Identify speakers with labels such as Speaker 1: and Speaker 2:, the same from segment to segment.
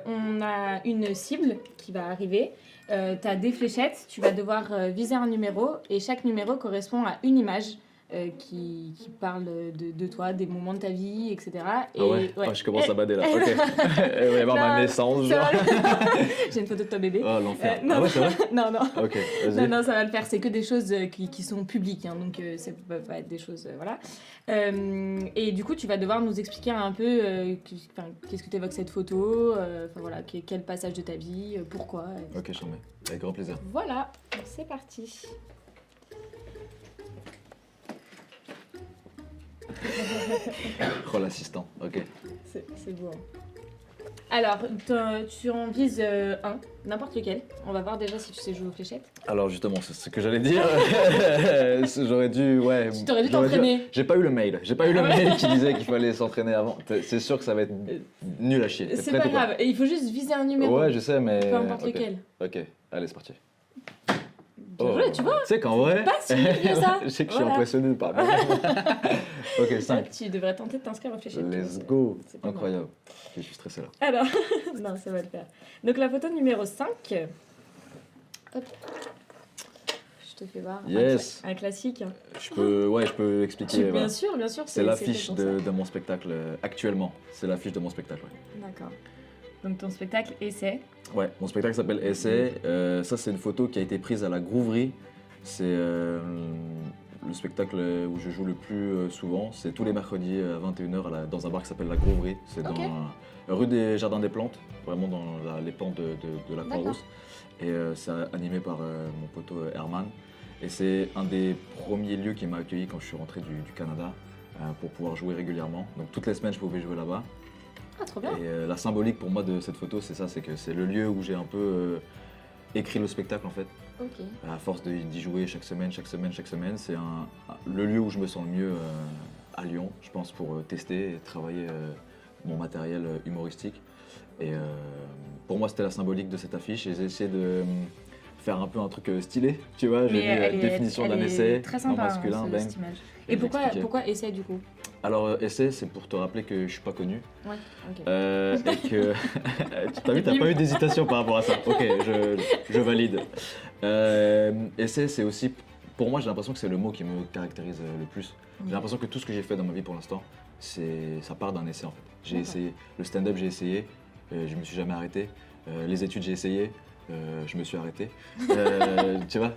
Speaker 1: On a une cible qui va arriver. Tu as des fléchettes, tu vas devoir viser un numéro et chaque numéro correspond à une image qui parle de toi, des moments de ta vie, etc. Et,
Speaker 2: Ah ouais,
Speaker 1: ouais.
Speaker 2: Ah, je commence à bader là. Ok. Il va y avoir
Speaker 1: Non,
Speaker 2: ma naissance,
Speaker 1: ça
Speaker 2: genre.
Speaker 1: va. J'ai une photo de toi bébé.
Speaker 2: Oh, l'enfer.
Speaker 1: non,
Speaker 2: Ah ouais, c'est vrai?
Speaker 1: non, non.
Speaker 2: Ok, vas-y.
Speaker 1: Non, non, ça va le faire. C'est que des choses qui sont publiques, hein, donc ça peut pas être des choses, voilà. Et du coup, tu vas devoir nous expliquer un peu qu'est-ce que t'évoque cette photo, voilà, quel passage de ta vie, pourquoi. Etc.
Speaker 2: Ok, j'en mets. Avec grand plaisir.
Speaker 1: Voilà, c'est parti.
Speaker 2: Oh, l'assistant. Ok.
Speaker 1: C'est beau. Hein. Alors, tu en vises un, n'importe lequel. On va voir déjà si tu sais jouer aux fléchettes.
Speaker 2: Alors justement, c'est ce que j'allais dire. J'aurais dû, ouais.
Speaker 1: Tu t'aurais dû t'entraîner.
Speaker 2: J'ai pas eu le mail. J'ai pas eu le mail qui disait qu'il fallait s'entraîner avant. C'est sûr que ça va être nul à chier. T'es
Speaker 1: C'est
Speaker 2: prête
Speaker 1: pas
Speaker 2: ou pas?
Speaker 1: grave, et il faut juste viser un numéro.
Speaker 2: Ouais, je sais, mais.
Speaker 1: Peu importe
Speaker 2: ok.
Speaker 1: lequel.
Speaker 2: Ok, allez, c'est parti.
Speaker 1: Bien joué, tu vois.
Speaker 2: Tu sais qu'en vrai.
Speaker 1: Pas si vite que ça.
Speaker 2: Je sais que je suis
Speaker 1: Voilà.
Speaker 2: impressionné par moi. Ok, 5.
Speaker 1: Tu devrais tenter de t'inscrire aux fléchettes.
Speaker 2: Let's go.
Speaker 1: C'est pas mal.
Speaker 2: Incroyable. Je suis stressé là.
Speaker 1: Alors, non, ça va le faire. Donc la photo numéro 5. Hop. Je te fais voir.
Speaker 2: Yes.
Speaker 1: Un classique.
Speaker 2: Je peux expliquer.
Speaker 1: Bien
Speaker 2: voilà.
Speaker 1: sûr, bien sûr.
Speaker 2: C'est l'affiche
Speaker 1: fait pour ça.
Speaker 2: de mon spectacle actuellement. C'est l'affiche de mon spectacle. Ouais.
Speaker 1: D'accord. Donc ton spectacle Essai.
Speaker 2: Ouais, mon spectacle s'appelle Essai. Ça, c'est une photo qui a été prise à la Grouverie. C'est le spectacle où je joue le plus souvent. C'est tous les mercredis à 21h dans un bar qui s'appelle la Grouverie. C'est
Speaker 1: Ok.
Speaker 2: dans rue des Jardins des Plantes, vraiment dans les pentes de la Croix-Rousse. Et c'est animé par mon poteau Herman. Et c'est un des premiers lieux qui m'a accueilli quand je suis rentré du Canada pour pouvoir jouer régulièrement. Donc toutes les semaines, je pouvais jouer là-bas.
Speaker 1: Ah, trop bien.
Speaker 2: Et la symbolique pour moi de cette photo, c'est ça, c'est que c'est le lieu où j'ai un peu écrit le spectacle en fait.
Speaker 1: Ok.
Speaker 2: À force d'y jouer chaque semaine, c'est le lieu où je me sens le mieux à Lyon, je pense, pour tester et travailler mon matériel humoristique. Et pour moi, c'était la symbolique de cette affiche et j'ai essayé de faire un peu un truc stylé, tu vois. J'ai mis la définition d'un essai,
Speaker 1: très
Speaker 2: non
Speaker 1: sympa,
Speaker 2: masculin, bang.
Speaker 1: cette image.
Speaker 2: Et
Speaker 1: Et pourquoi,
Speaker 2: j'expliquais.
Speaker 1: pourquoi Essai du coup?
Speaker 2: Alors, essai, c'est pour te rappeler que je suis pas connu.
Speaker 1: Ouais, ok.
Speaker 2: Et que. T'as vu, t'as pas eu d'hésitation par rapport à ça. Ok, je valide. Essai, c'est aussi. Pour moi, j'ai l'impression que c'est le mot qui me caractérise le plus. J'ai l'impression que tout ce que j'ai fait dans ma vie pour l'instant, ça part d'un essai en fait. J'ai
Speaker 1: D'accord.
Speaker 2: essayé. Le stand-up, j'ai essayé. Je me suis jamais arrêté. Les études, j'ai essayé. Je me suis arrêté. Tu vois,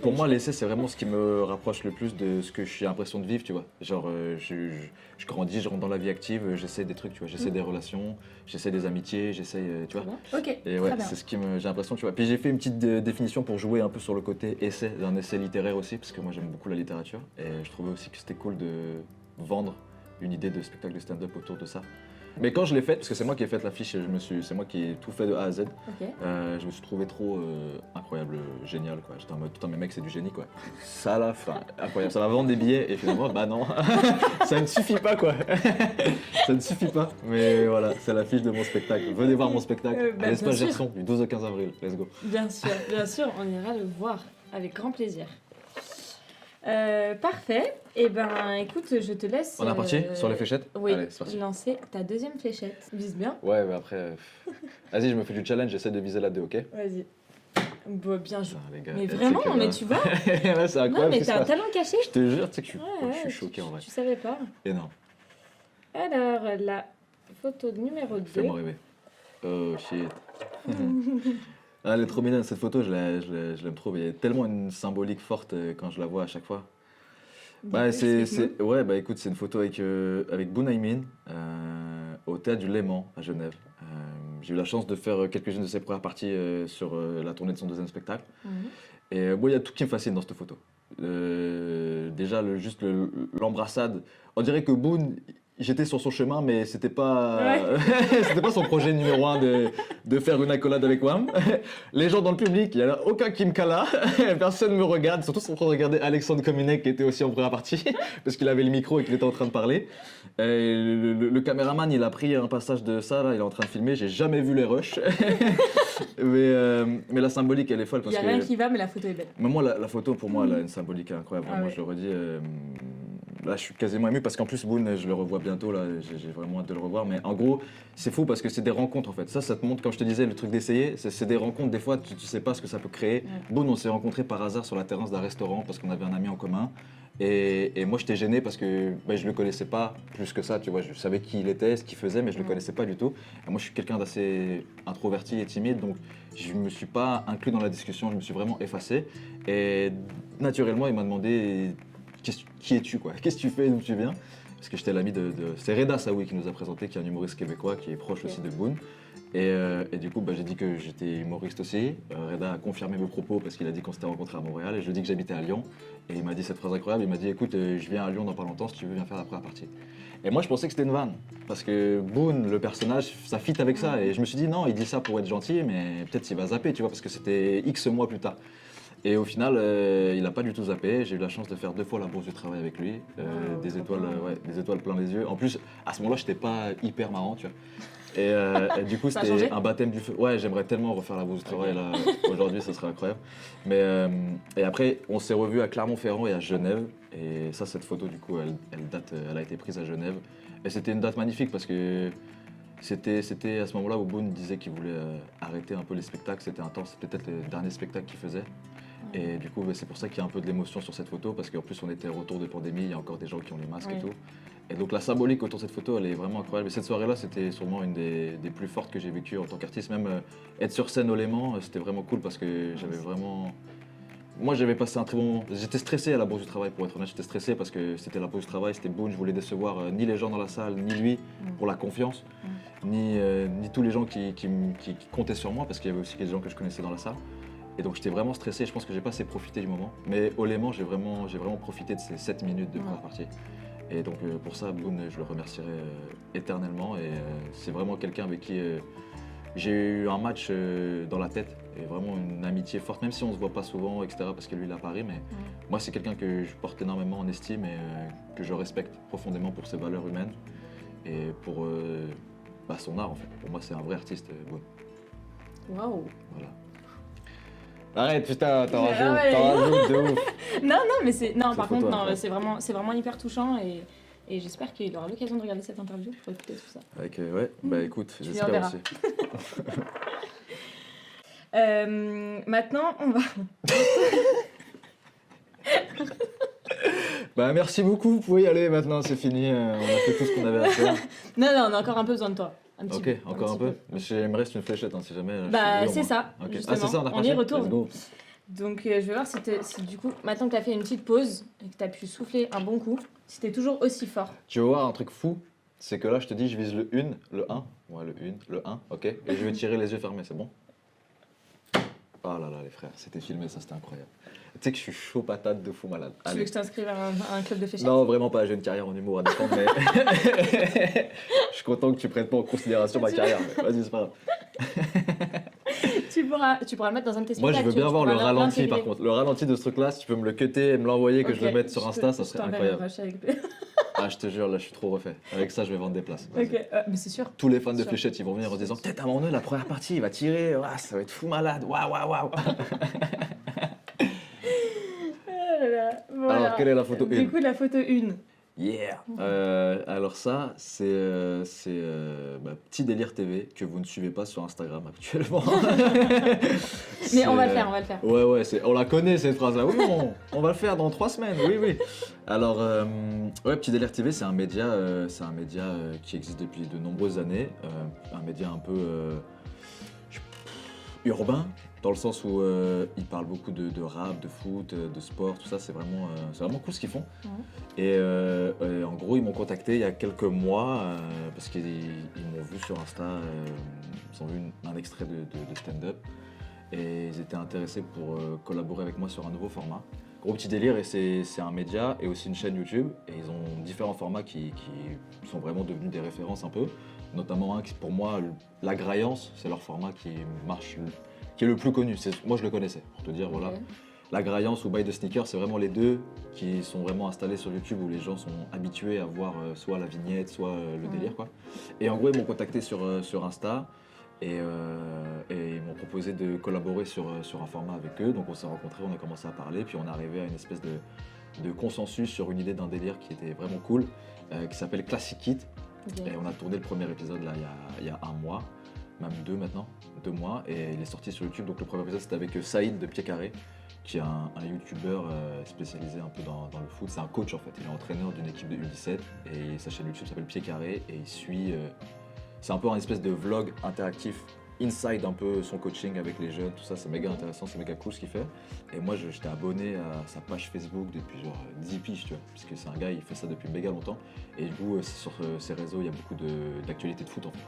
Speaker 2: pour moi, l'essai, c'est vraiment ce qui me rapproche le plus de ce que j'ai l'impression de vivre, tu vois. Genre, je grandis, je rentre dans la vie active, j'essaie des trucs, tu vois. J'essaie des relations, j'essaie des amitiés, j'essaie, tu vois.
Speaker 1: Ok,
Speaker 2: Et ouais,
Speaker 1: très bien.
Speaker 2: c'est ce qui j'ai l'impression, tu vois. Puis j'ai fait une petite définition pour jouer un peu sur le côté essai, d'un essai littéraire aussi, parce que moi j'aime beaucoup la littérature. Et je trouvais aussi que c'était cool de vendre une idée de spectacle de stand-up autour de ça. Mais quand je l'ai faite, parce que c'est moi qui ai fait l'affiche, c'est moi qui ai tout fait de A à Z,
Speaker 1: Ok.
Speaker 2: je me suis trouvé trop incroyable, génial quoi. J'étais en mode, putain mais mec c'est du génie quoi. Ça là, incroyable, ça va vendre des billets et finalement bah non, ça ne suffit pas quoi. Ça ne suffit pas. Mais voilà, c'est l'affiche de mon spectacle. Venez voir mon spectacle
Speaker 1: Bah,
Speaker 2: à l'espace
Speaker 1: bien sûr.
Speaker 2: Gerson du 12 au 15 avril. Let's go.
Speaker 1: Bien sûr, on ira le voir avec grand plaisir. Parfait. Eh ben, écoute, je te laisse.
Speaker 2: On est parti sur les fléchettes?
Speaker 1: Oui,
Speaker 2: Allez, c'est parti.
Speaker 1: lancer ta deuxième fléchette. Vise bien.
Speaker 2: Ouais, mais après, vas-y, je me fais du challenge, j'essaie de viser la 2, ok?
Speaker 1: Vas-y. Bah, bien joué.
Speaker 2: Putain, les gars,
Speaker 1: Mais
Speaker 2: tu sais
Speaker 1: vraiment,
Speaker 2: que,
Speaker 1: mais tu vois.
Speaker 2: là, c'est
Speaker 1: Non,
Speaker 2: incroyable.
Speaker 1: mais
Speaker 2: ce qui
Speaker 1: t'as un
Speaker 2: se passe.
Speaker 1: talent caché.
Speaker 2: Je te jure, tu sais que
Speaker 1: Ouais,
Speaker 2: je suis choqué en vrai.
Speaker 1: Tu savais pas.
Speaker 2: Énorme.
Speaker 1: Alors, la photo numéro 2.
Speaker 2: Fais-moi rêver. Oh shit. Ah, elle est trop mignonne cette photo, je l'aime trop. Il y a tellement une symbolique forte quand je la vois à chaque fois. Bah, ouais, bah écoute, c'est une photo avec Bunaimin au théâtre du Léman à Genève. J'ai eu la chance de faire quelques-unes de ses premières parties sur la tournée de son deuxième spectacle. Et bon, il y a tout qui me fascine dans cette photo. Déjà, juste l'embrassade. On dirait que Boone, j'étais sur son chemin, mais c'était pas, c'était pas son projet numéro 1 de faire une accolade avec Wham. Les gens dans le public, il n'y en a aucun qui me cala, personne ne me regarde, surtout sont en train de regarder Alexandre Kominek qui était aussi en première partie, parce qu'il avait le micro et qu'il était en train de parler. Et le caméraman, il a pris un passage de ça, là, il est en train de filmer, j'ai jamais vu les rushs. mais la symbolique, elle est folle.
Speaker 1: Il
Speaker 2: Parce
Speaker 1: n'y a rien
Speaker 2: que
Speaker 1: qui va, mais la photo est belle.
Speaker 2: mais moi, la photo, pour moi, elle a une symbolique incroyable.
Speaker 1: Ah
Speaker 2: Moi,
Speaker 1: ouais.
Speaker 2: je le redis, là, je suis quasiment ému parce qu'en plus, Boone, je le revois bientôt. Là, j'ai vraiment hâte de le revoir. Mais en gros, c'est fou parce que c'est des rencontres en fait. Ça te montre, comme je te disais, le truc d'essayer. C'est des rencontres. Des fois, tu sais pas ce que ça peut créer. Boone, on s'est rencontrés par hasard sur la terrasse d'un restaurant parce qu'on avait un ami en commun. Et moi, j'étais gêné parce que je le connaissais pas plus que ça. Tu vois, je savais qui il était, ce qu'il faisait, mais je le connaissais pas du tout. Et moi, je suis quelqu'un d'assez introverti et timide, donc je me suis pas inclus dans la discussion. Je me suis vraiment effacé. Et naturellement, il m'a demandé qui es-tu, quoi? Qu'est-ce que tu fais, d'où tu viens? Parce que j'étais l'ami c'est Reda Saoui qui nous a présenté, qui est un humoriste québécois qui est proche aussi de Boone. Et du coup, j'ai dit que j'étais humoriste aussi. Reda a confirmé mes propos parce qu'il a dit qu'on s'était rencontrés à Montréal et je lui ai dit que j'habitais à Lyon. Et il m'a dit cette phrase incroyable, il m'a dit écoute, je viens à Lyon dans pas longtemps, si tu veux, viens faire la première partie. Et moi, je pensais que c'était une vanne parce que Boone, le personnage, ça fit avec ça. Et je me suis dit non, il dit ça pour être gentil, mais peut-être il va zapper, tu vois, parce que c'était X mois plus tard. Et au final, il n'a pas du tout zappé. J'ai eu la chance de faire 2 fois la bourse du travail avec lui. Des étoiles plein les yeux. En plus, à ce moment-là, j'étais pas hyper marrant, tu vois. Et du coup, c'était un baptême du feu. Ouais, j'aimerais tellement refaire la bourse du travail là. Aujourd'hui, ce serait incroyable. Mais et après, on s'est revus à Clermont-Ferrand et à Genève. Et ça, cette photo, du coup, elle a été prise à Genève. Et c'était une date magnifique parce que c'était à ce moment-là où Boone disait qu'il voulait arrêter un peu les spectacles. C'était intense, c'était peut-être le dernier spectacle qu'il faisait. Et du coup, c'est pour ça qu'il y a un peu de l'émotion sur cette photo, parce qu'en plus, on était au retour de pandémie, il y a encore des gens qui ont les masques et tout. Et donc, la symbolique autour de cette photo, elle est vraiment incroyable. Et cette soirée-là, c'était sûrement une des plus fortes que j'ai vécues en tant qu'artiste. Même être sur scène au Léman, c'était vraiment cool parce que j'avais vraiment. Moi, j'avais passé un très bon moment. J'étais stressé à la bourse du travail, pour être honnête. J'étais stressé parce que c'était la bourse du travail, c'était Boone. Je voulais décevoir ni les gens dans la salle, ni lui, pour la confiance, ni tous les gens qui comptaient sur moi, parce qu'il y avait aussi des gens que je connaissais dans la salle. Et donc j'étais vraiment stressé, je pense que j'ai pas assez profité du moment. Mais au Léman, j'ai vraiment profité de ces 7 minutes de première partie. Et donc pour ça, Boone, je le remercierai éternellement. Et c'est vraiment quelqu'un avec qui j'ai eu un match dans la tête. Et vraiment une amitié forte, même si on se voit pas souvent, etc. Parce que lui, il est à Paris. Mais moi, c'est quelqu'un que je porte énormément en estime et que je respecte profondément pour ses valeurs humaines. Et pour son art, en fait. Pour moi, c'est un vrai artiste, Boone.
Speaker 1: Waouh!
Speaker 2: Voilà. Arrête, putain, t'en rajoutes de ouf.
Speaker 1: Non, mais c'est. Non,
Speaker 2: Cette
Speaker 1: par
Speaker 2: photo,
Speaker 1: contre, non,
Speaker 2: ouais.
Speaker 1: c'est vraiment hyper touchant et j'espère qu'il aura l'occasion de regarder cette interview pour écouter tout ça.
Speaker 2: Avec, ouais, bah écoute,
Speaker 1: Tu
Speaker 2: j'espère
Speaker 1: verras.
Speaker 2: aussi.
Speaker 1: Maintenant, on va.
Speaker 2: Bah merci beaucoup, vous pouvez y aller maintenant, c'est fini, on a fait tout ce qu'on avait à faire.
Speaker 1: Non, on a encore un peu besoin de toi. Un petit
Speaker 2: Ok,
Speaker 1: peu,
Speaker 2: encore un
Speaker 1: petit
Speaker 2: peu. Mais il me reste une fléchette si jamais. Je
Speaker 1: Bah,
Speaker 2: suis
Speaker 1: c'est
Speaker 2: libre, moi.
Speaker 1: ça,
Speaker 2: Ok.
Speaker 1: justement.
Speaker 2: Ah, c'est ça, on a
Speaker 1: On
Speaker 2: reparti.
Speaker 1: y retourne.
Speaker 2: Let's go.
Speaker 1: Donc, je vais voir si du coup, maintenant que tu as fait une petite pause et que tu as pu souffler un bon coup, si tu es toujours aussi fort.
Speaker 2: Tu veux voir un truc fou? C'est que là, je te dis, je vise le 1, le 1. Ouais, le 1, ok. Et je vais tirer les yeux fermés, c'est bon? Oh là là, les frères, c'était filmé, ça, c'était incroyable. Tu sais que je suis chaud patate de fou malade.
Speaker 1: Tu veux que je t'inscrive à un club de fléchettes?
Speaker 2: Non, vraiment pas. J'ai une carrière en humour à défendre, mais je suis content que tu prennes pas en considération ma carrière. Mais vas-y, c'est pas grave.
Speaker 1: Tu pourras le mettre dans un de tes
Speaker 2: Moi,
Speaker 1: spectacles.
Speaker 2: je veux bien
Speaker 1: tu
Speaker 2: voir le
Speaker 1: pourras
Speaker 2: ralenti,
Speaker 1: l'intégrer.
Speaker 2: par contre. Le ralenti de ce truc-là, si tu peux me le cutter et me l'envoyer, que je
Speaker 1: Ok,
Speaker 2: le mette sur Insta, ça
Speaker 1: je
Speaker 2: serait
Speaker 1: t'enverrai
Speaker 2: incroyable.
Speaker 1: un rush avec plaisir.
Speaker 2: Ah, je te jure, là, je suis trop refait. Avec ça, je vais vendre des places. Vas-y.
Speaker 1: Ok, mais c'est sûr.
Speaker 2: Tous les fans de
Speaker 1: Sûr.
Speaker 2: fléchettes, ils vont venir en disant peut-être à un moment donné, la première partie, il va tirer, ouah, ça va être fou malade, waouh, waouh, waouh.
Speaker 1: Voilà.
Speaker 2: Alors, quelle est la photo
Speaker 1: Du
Speaker 2: 1?
Speaker 1: coup, la photo 1.
Speaker 2: Yeah. Alors ça, c'est Petit Délire TV que vous ne suivez pas sur Instagram actuellement.
Speaker 1: Mais on va le faire, on va le faire.
Speaker 2: Ouais, on la connaît cette phrase-là. Oui, on va le faire dans 3 semaines. Oui. Alors, Petit Délire TV, c'est un média, qui existe depuis de nombreuses années. Un média un peu urbain, dans le sens où ils parlent beaucoup de rap, de foot, de sport, tout ça. C'est vraiment cool ce qu'ils font. Et en gros, ils m'ont contacté il y a quelques mois parce qu'ils m'ont vu sur Insta, ils ont vu un extrait de stand-up et ils étaient intéressés pour collaborer avec moi sur un nouveau format. Gros Petit Délire, et c'est un média et aussi une chaîne YouTube et ils ont différents formats qui sont vraiment devenus des références un peu, notamment un qui, pour moi, La Graillance, c'est leur format qui marche, qui est le plus connu. Moi, je le connaissais, pour te dire, voilà.
Speaker 1: Ok.
Speaker 2: La Graillance ou Buy the Sneaker, c'est vraiment les deux qui sont vraiment installés sur YouTube où les gens sont habitués à voir soit la vignette, soit le délire, quoi. Et en gros, ils m'ont contacté sur Insta et ils m'ont proposé de collaborer sur un format avec eux. Donc on s'est rencontrés, on a commencé à parler, puis on est arrivé à une espèce de consensus sur une idée d'un délire qui était vraiment cool, qui s'appelle Classic Kit.
Speaker 1: Ok.
Speaker 2: Et on a tourné le premier épisode là il y a un mois, même 2 mois, et il est sorti sur YouTube. Donc le premier épisode c'était avec Saïd de Pied Carré, qui est un YouTuber spécialisé un peu dans le foot. C'est un coach en fait, il est entraîneur d'une équipe de U17 et sa chaîne YouTube s'appelle Pied Carré et il suit, c'est un peu un espèce de vlog interactif, inside un peu son coaching avec les jeunes, tout ça, c'est méga intéressant, c'est méga cool ce qu'il fait. Et moi j'étais abonné à sa page Facebook depuis genre 10 piges, tu vois, parce que c'est un gars, il fait ça depuis méga longtemps. Et du coup sur ses réseaux il y a beaucoup d'actualités de foot en fait.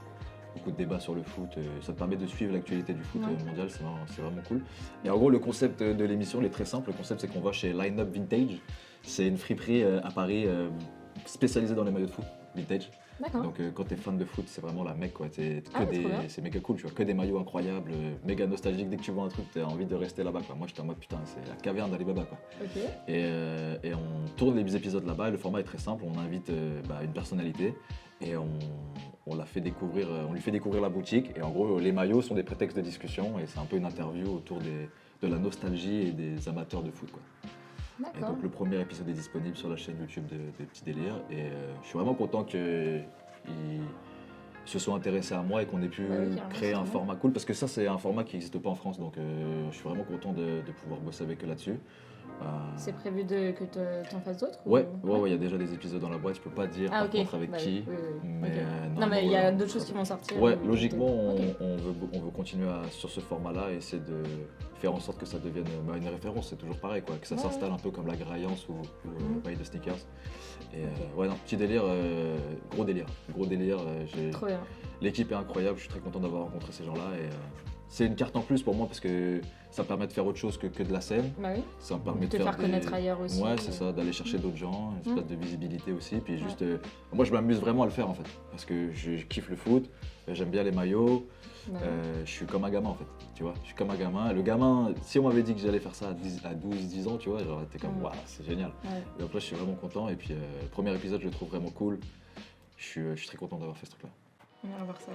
Speaker 2: Beaucoup de débats sur le foot, ça te permet de suivre l'actualité du foot mondial, c'est vraiment cool. Et en gros, le concept de l'émission, il est très simple. Le concept, c'est qu'on va chez Line Up Vintage. C'est une friperie à Paris spécialisée dans les maillots de foot vintage.
Speaker 1: D'accord.
Speaker 2: Donc, quand t'es fan de foot, c'est vraiment la mecque, quoi.
Speaker 1: Ah, trop bien.
Speaker 2: C'est méga cool, tu vois. Que des maillots incroyables, méga nostalgiques. Dès que tu vois un truc, t'as envie de rester là-bas, quoi. Moi, j'étais en mode putain, c'est la caverne d'Alibaba, quoi.
Speaker 1: Ok.
Speaker 2: Et on tourne les épisodes là-bas. Et le format est très simple. On invite une personnalité et on la fait découvrir, on lui fait découvrir la boutique. Et en gros, les maillots sont des prétextes de discussion et c'est un peu une interview autour de la nostalgie et des amateurs de foot, quoi. Et
Speaker 1: D'accord.
Speaker 2: donc le premier épisode est disponible sur la chaîne YouTube des Petits Délires. Et je suis vraiment content qu'ils se soient intéressés à moi et qu'on ait pu
Speaker 1: Carrément,
Speaker 2: créer un
Speaker 1: c'est
Speaker 2: format cool. Parce que ça, c'est un format qui n'existe pas en France. Donc je suis vraiment content de pouvoir bosser avec eux là-dessus.
Speaker 1: C'est prévu que t'en fasses d'autres
Speaker 2: Ouais, il y a déjà des épisodes dans la boîte. Je peux pas dire par contre avec
Speaker 1: Bah
Speaker 2: qui.
Speaker 1: oui, oui.
Speaker 2: Mais
Speaker 1: Ok. Non, mais il y a d'autres choses qui vont sortir.
Speaker 2: Ouais, logiquement,
Speaker 1: Ok.
Speaker 2: on veut continuer sur ce format-là et essayer de faire en sorte que ça devienne une référence. C'est toujours pareil, quoi, que ça
Speaker 1: Ouais,
Speaker 2: s'installe un peu comme la Graillance ou Buy the Sneakers. Et
Speaker 1: Ok.
Speaker 2: ouais, non, petit délire, gros délire. Gros délire.
Speaker 1: Trop bien.
Speaker 2: L'équipe est incroyable, je suis très content d'avoir rencontré ces gens-là. Et c'est une carte en plus pour moi parce que ça me permet de faire autre chose que de la scène.
Speaker 1: Bah oui.
Speaker 2: Ça me permet
Speaker 1: De te
Speaker 2: de
Speaker 1: faire connaître ailleurs aussi.
Speaker 2: Ouais, c'est ça, d'aller chercher d'autres gens, une espèce de visibilité aussi. Puis juste,
Speaker 1: Ouais.
Speaker 2: moi je m'amuse vraiment à le faire en fait. Parce que je kiffe le foot, j'aime bien les maillots,
Speaker 1: Bah
Speaker 2: je suis comme un gamin en fait. Tu vois, je suis comme un gamin. Le gamin, si on m'avait dit que j'allais faire ça à 12, 10 ans, tu vois, j'aurais été comme, waouh, c'est génial.
Speaker 1: ouais.
Speaker 2: Et après, je suis vraiment content. Et puis, le premier épisode, je le trouve vraiment cool. Je suis très content d'avoir fait ce truc-là.
Speaker 1: On va voir ça.